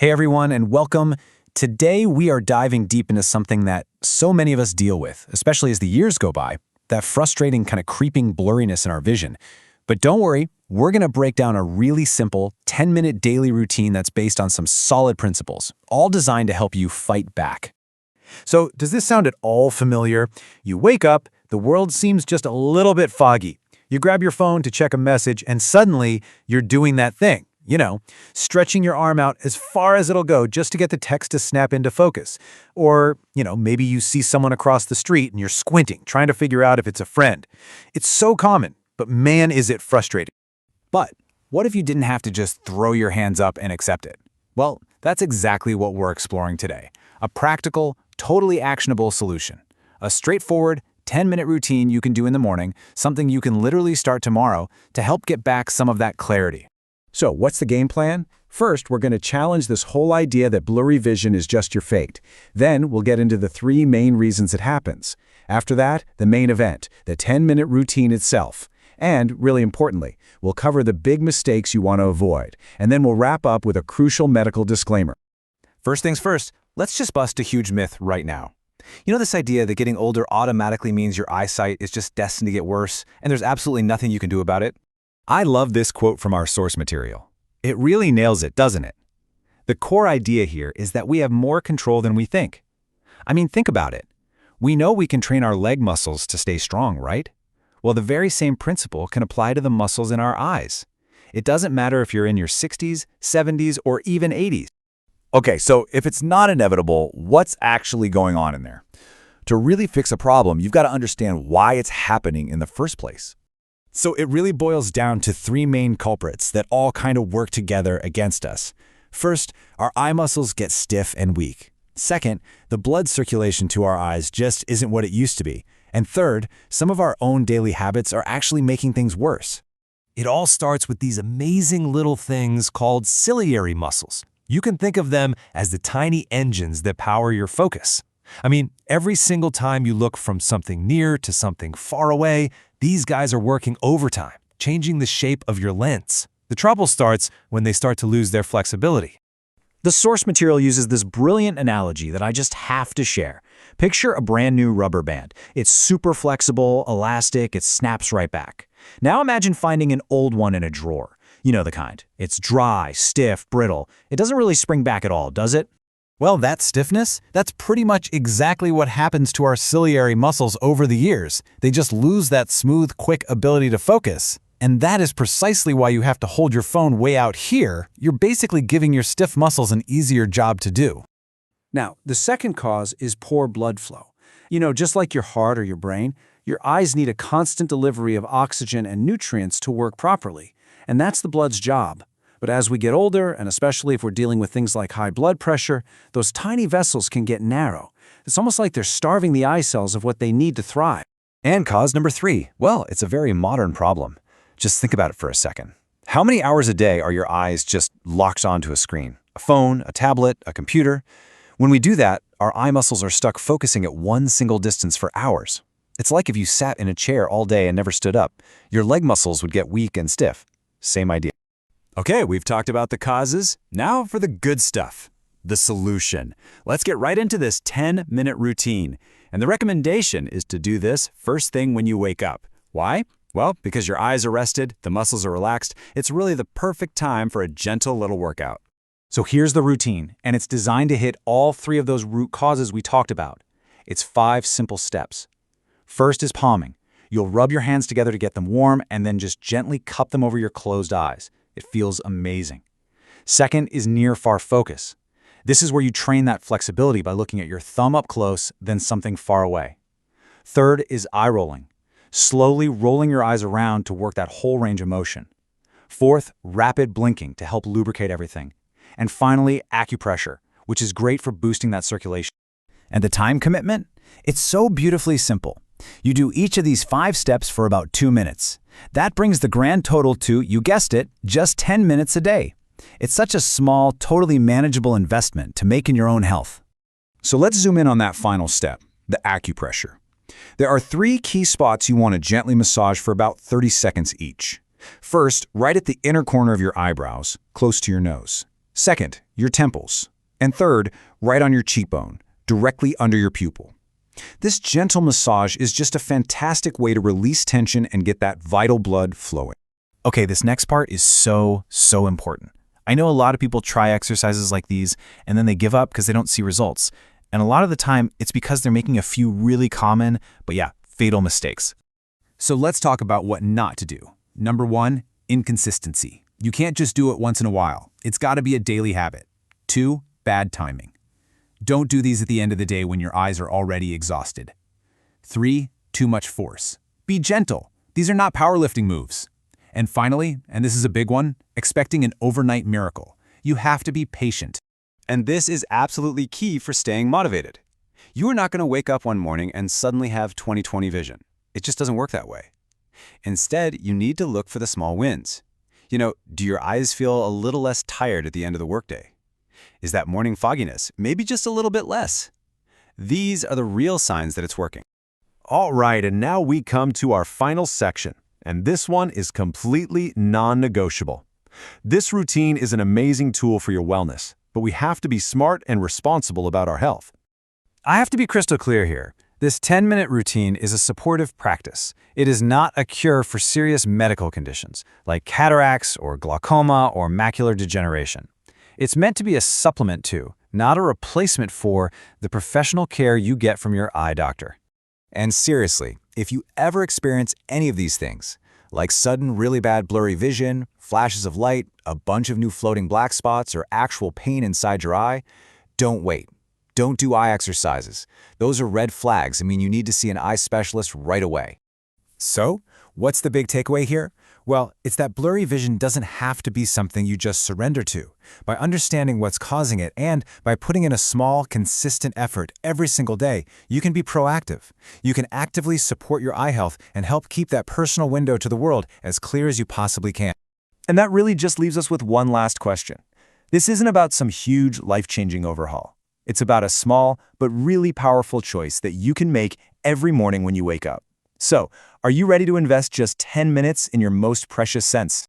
Hey everyone, and welcome. Today we are diving deep into something that so many of us deal with, especially as the years go by, that frustrating kind of creeping blurriness in our vision. But don't worry, we're going to break down a really simple 10-minute daily routine that's based on some solid principles, all designed to help you fight back. So, does this sound at all familiar? You wake up, the world seems just a little bit foggy. You grab your phone to check a message, and suddenly you're doing that thing. Stretching your arm out as far as it'll go just to get the text to snap into focus. Or, maybe you see someone across the street and you're squinting, trying to figure out if it's a friend. It's so common, but man, is it frustrating. But what if you didn't have to just throw your hands up and accept it? Well, that's exactly what we're exploring today. A practical, totally actionable solution. A straightforward, 10-minute routine you can do in the morning, something you can literally start tomorrow to help get back some of that clarity. So, what's the game plan? First, we're going to challenge this whole idea that blurry vision is just your fate. Then, we'll get into the 3 main reasons it happens. After that, the main event, the 10-minute routine itself. And, really importantly, we'll cover the big mistakes you want to avoid. And then we'll wrap up with a crucial medical disclaimer. First things first, let's just bust a huge myth right now. You know this idea that getting older automatically means your eyesight is just destined to get worse, and there's absolutely nothing you can do about it? I love this quote from our source material. It really nails it, doesn't it? The core idea here is that we have more control than we think. I mean, think about it. We know we can train our leg muscles to stay strong, right? Well, the very same principle can apply to the muscles in our eyes. It doesn't matter if you're in your 60s, 70s, or even 80s. Okay, so if it's not inevitable, what's actually going on in there? To really fix a problem, you've got to understand why it's happening in the first place. So it really boils down to 3 main culprits that all kind of work together against us. First, our eye muscles get stiff and weak. Second, the blood circulation to our eyes just isn't what it used to be. And third, some of our own daily habits are actually making things worse. It all starts with these amazing little things called ciliary muscles. You can think of them as the tiny engines that power your focus. I mean, every single time you look from something near to something far away, these guys are working overtime, changing the shape of your lens. The trouble starts when they start to lose their flexibility. The source material uses this brilliant analogy that I just have to share. Picture a brand new rubber band. It's super flexible, elastic, it snaps right back. Now imagine finding an old one in a drawer. You know the kind. It's dry, stiff, brittle. It doesn't really spring back at all, does it? Well, that stiffness, that's pretty much exactly what happens to our ciliary muscles over the years. They just lose that smooth, quick ability to focus. And that is precisely why you have to hold your phone way out here. You're basically giving your stiff muscles an easier job to do. Now, the second cause is poor blood flow. Just like your heart or your brain, your eyes need a constant delivery of oxygen and nutrients to work properly. And that's the blood's job. But as we get older, and especially if we're dealing with things like high blood pressure, those tiny vessels can get narrow. It's almost like they're starving the eye cells of what they need to thrive. And cause number 3, well, it's a very modern problem. Just think about it for a second. How many hours a day are your eyes just locked onto a screen? A phone, a tablet, a computer? When we do that, our eye muscles are stuck focusing at one single distance for hours. It's like if you sat in a chair all day and never stood up. Your leg muscles would get weak and stiff. Same idea. Okay, we've talked about the causes. Now for the good stuff, the solution. Let's get right into this 10-minute routine. And the recommendation is to do this first thing when you wake up. Why? Well, because your eyes are rested, the muscles are relaxed, it's really the perfect time for a gentle little workout. So here's the routine, and it's designed to hit all 3 of those root causes we talked about. It's 5 simple steps. First is palming. You'll rub your hands together to get them warm and then just gently cup them over your closed eyes. It feels amazing. Second is near-far focus. This is where you train that flexibility by looking at your thumb up close, then something far away. Third is eye rolling. Slowly rolling your eyes around to work that whole range of motion. Fourth, rapid blinking to help lubricate everything. And finally, acupressure, which is great for boosting that circulation. And the time commitment? It's so beautifully simple. You do each of these 5 steps for about 2 minutes. That brings the grand total to, you guessed it, just 10 minutes a day. It's such a small, totally manageable investment to make in your own health. So let's zoom in on that final step, the acupressure. There are 3 key spots you want to gently massage for about 30 seconds each. First, right at the inner corner of your eyebrows, close to your nose. Second, your temples. And third, right on your cheekbone, directly under your pupil. This gentle massage is just a fantastic way to release tension and get that vital blood flowing. Okay, this next part is so important. I know a lot of people try exercises like these and then they give up because they don't see results. And a lot of the time, it's because they're making a few really common, but yeah, fatal mistakes. So let's talk about what not to do. Number 1, inconsistency. You can't just do it once in a while. It's got to be a daily habit. 2, bad timing. Don't do these at the end of the day when your eyes are already exhausted. 3, too much force. Be gentle. These are not powerlifting moves. And finally, and this is a big one, expecting an overnight miracle. You have to be patient. And this is absolutely key for staying motivated. You are not going to wake up one morning and suddenly have 20/20 vision. It just doesn't work that way. Instead, you need to look for the small wins. Do your eyes feel a little less tired at the end of the workday? Is that morning fogginess maybe just a little bit less? These are the real signs that it's working. All right, and now we come to our final section. And this one is completely non-negotiable. This routine is an amazing tool for your wellness, but we have to be smart and responsible about our health. I have to be crystal clear here. This 10-minute routine is a supportive practice. It is not a cure for serious medical conditions, like cataracts or glaucoma or macular degeneration. It's meant to be a supplement to, not a replacement for, the professional care you get from your eye doctor. And seriously, if you ever experience any of these things, like sudden really bad blurry vision, flashes of light, a bunch of new floating black spots, or actual pain inside your eye, don't wait. Don't do eye exercises. Those are red flags. You need to see an eye specialist right away. So, what's the big takeaway here? Well, it's that blurry vision doesn't have to be something you just surrender to. By understanding what's causing it and by putting in a small, consistent effort every single day, you can be proactive. You can actively support your eye health and help keep that personal window to the world as clear as you possibly can. And that really just leaves us with one last question. This isn't about some huge, life-changing overhaul. It's about a small, but really powerful choice that you can make every morning when you wake up. So, are you ready to invest just 10 minutes in your most precious sense?